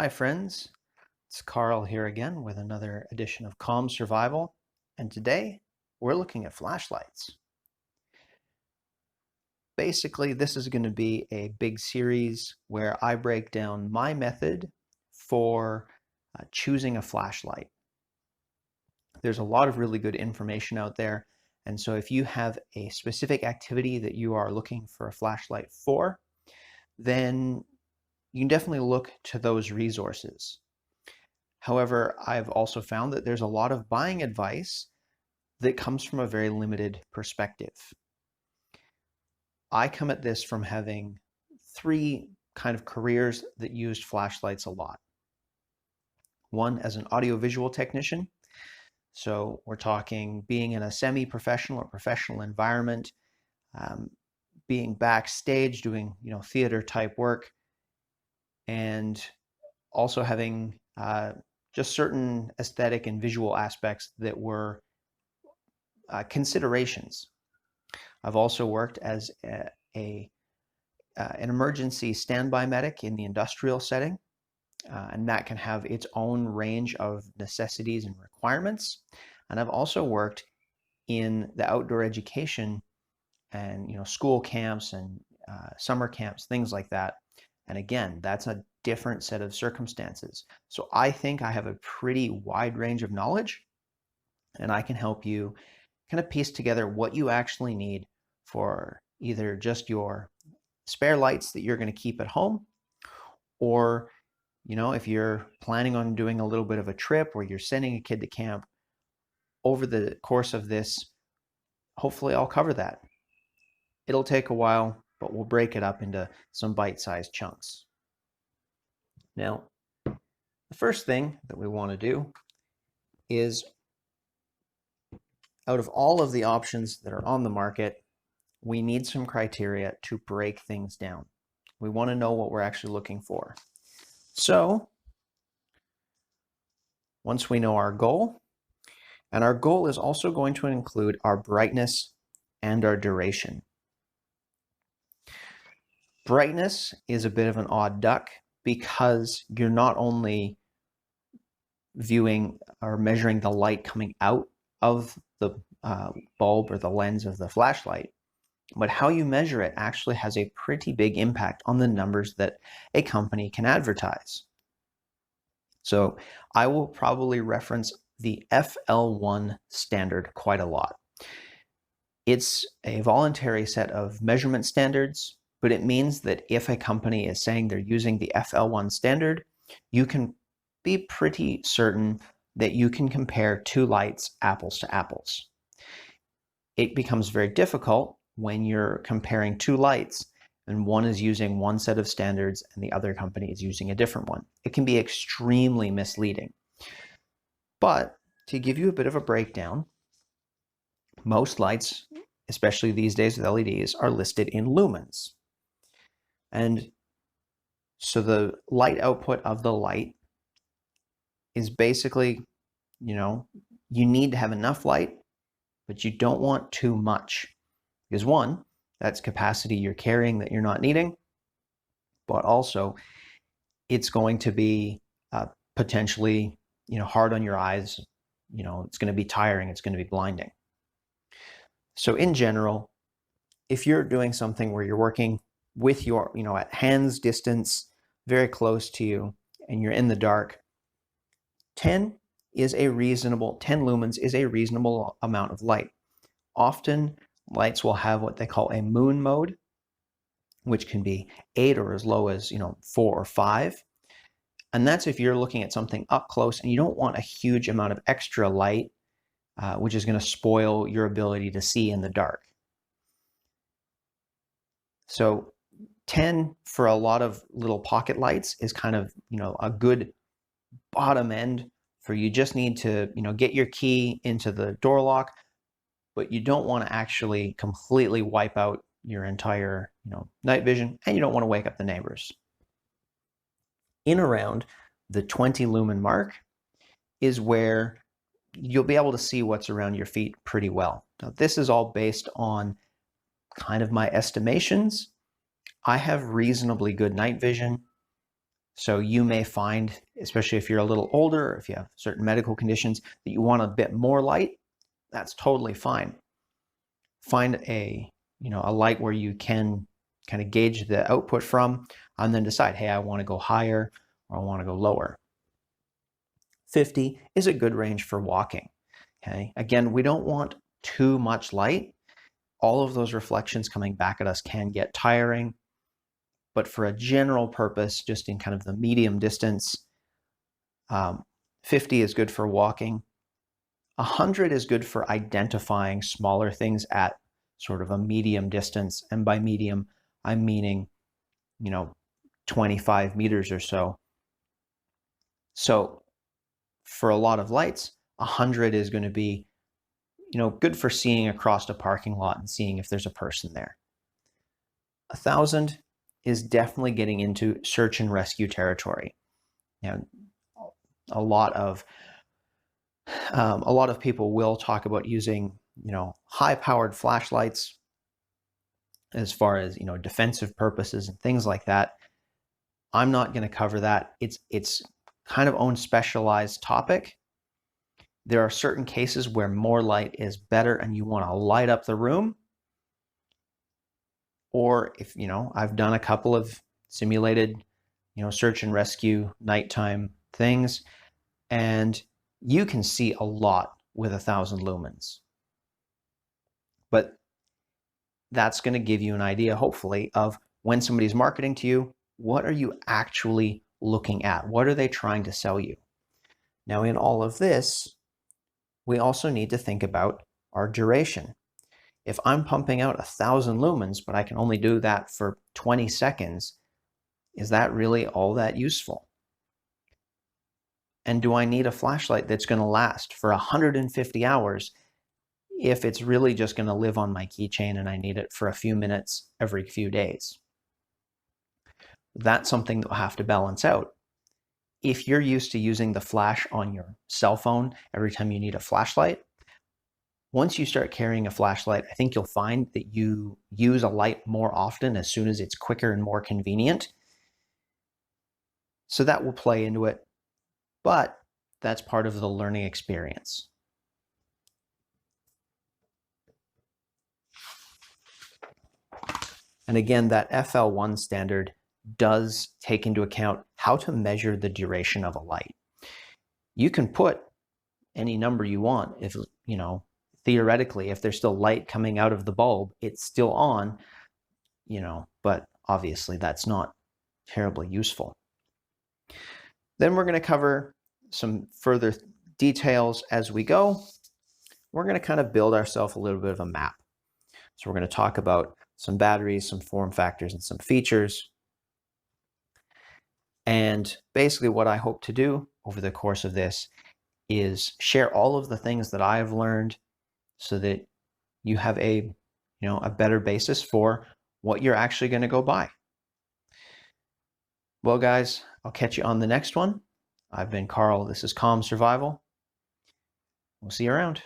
Hi friends, it's Carl here again with another edition of Calm Survival, and today we're looking at flashlights. Basically, this is going to be a big series where I break down my method for choosing a flashlight. There's a lot of really good information out there, and so if you have a specific activity that you are looking for a flashlight for, then you can definitely look to those resources. However, I've also found that there's a lot of buying advice that comes from a very limited perspective. I come at this from having three kind of careers that used flashlights a lot. One as an audiovisual technician. So we're talking being in a semi-professional or professional environment, being backstage doing theater type work, and also having just certain aesthetic and visual aspects that were considerations. I've also worked as an emergency standby medic in the industrial setting, and that can have its own range of necessities and requirements. And I've also worked in the outdoor education and school camps and summer camps, things like that. And again, that's a different set of circumstances. So I think I have a pretty wide range of knowledge, and I can help you kind of piece together what you actually need for either just your spare lights that you're going to keep at home, or if you're planning on doing a little bit of a trip where you're sending a kid to camp. Over the course of this, hopefully I'll cover that. It'll take a while, but we'll break it up into some bite-sized chunks. Now, the first thing that we want to do is, out of all of the options that are on the market, we need some criteria to break things down. We want to know what we're actually looking for. So once we know our goal, and our goal is also going to include our brightness and our duration. Brightness is a bit of an odd duck because you're not only viewing or measuring the light coming out of the bulb or the lens of the flashlight, but how you measure it actually has a pretty big impact on the numbers that a company can advertise. So I will probably reference the FL1 standard quite a lot. It's a voluntary set of measurement standards, but it means that if a company is saying they're using the FL1 standard, you can be pretty certain that you can compare two lights apples to apples. It becomes very difficult when you're comparing two lights and one is using one set of standards and the other company is using a different one. It can be extremely misleading. But to give you a bit of a breakdown, most lights, especially these days with LEDs, are listed in lumens. And so the light output of the light is basically, you need to have enough light, but you don't want too much. Because one, that's capacity you're carrying that you're not needing, but also it's going to be potentially, hard on your eyes. It's going to be tiring. It's going to be blinding. So in general, if you're doing something where you're working with your, at hand's distance, very close to you, and you're in the dark, 10 lumens is a reasonable amount of light. Often lights will have what they call a moon mode, which can be 8 or as low as 4 or 5. And that's if you're looking at something up close and you don't want a huge amount of extra light, which is going to spoil your ability to see in the dark. So 10 for a lot of little pocket lights is kind of, a good bottom end for you just need to, get your key into the door lock, but you don't want to actually completely wipe out your entire, night vision, and you don't want to wake up the neighbors. In around the 20 lumen mark is where you'll be able to see what's around your feet pretty well. Now, this is all based on kind of my estimations. I have reasonably good night vision, So you may find, especially if you're a little older, or if you have certain medical conditions, that you want a bit more light. That's totally fine. Find a light where you can kind of gauge the output from, and then decide, hey, I want to go higher or I want to go lower. 50 is a good range for walking. Okay, again, we don't want too much light. All of those reflections coming back at us can get tiring, but for a general purpose, just in kind of the medium distance, 50 is good for walking. 100 is good for identifying smaller things at sort of a medium distance. And by medium, I'm meaning, 25 meters or so. So for a lot of lights, 100 is going to be, good for seeing across a parking lot and seeing if there's a person there. 1,000 is definitely getting into search and rescue territory. A lot of people will talk about using, high-powered flashlights as far as, defensive purposes and things like that. I'm not going to cover that. It's kind of own specialized topic. There are certain cases where more light is better and you want to light up the room. Or if, I've done a couple of simulated, search and rescue nighttime things, and you can see a lot with 1,000 lumens. But that's going to give you an idea, hopefully, of when somebody's marketing to you, what are you actually looking at? What are they trying to sell you? Now, in all of this, we also need to think about our duration. If I'm pumping out 1,000 lumens, but I can only do that for 20 seconds, is that really all that useful? And do I need a flashlight that's going to last for 150 hours if it's really just going to live on my keychain and I need it for a few minutes every few days? That's something that we'll have to balance out. If you're used to using the flash on your cell phone every time you need a flashlight, once you start carrying a flashlight, I think you'll find that you use a light more often as soon as it's quicker and more convenient. So that will play into it, but that's part of the learning experience. And again, that FL1 standard does take into account how to measure the duration of a light. You can put any number you want. If, theoretically, if there's still light coming out of the bulb, it's still on, but obviously that's not terribly useful. Then we're going to cover some further details as we go. We're going to kind of build ourselves a little bit of a map. So we're going to talk about some batteries, some form factors, and some features. And basically what I hope to do over the course of this is share all of the things that I've learned so that you have a better basis for what you're actually going to go buy. Well, guys, I'll catch you on the next one. I've been Carl. This is Calm Survival. We'll see you around.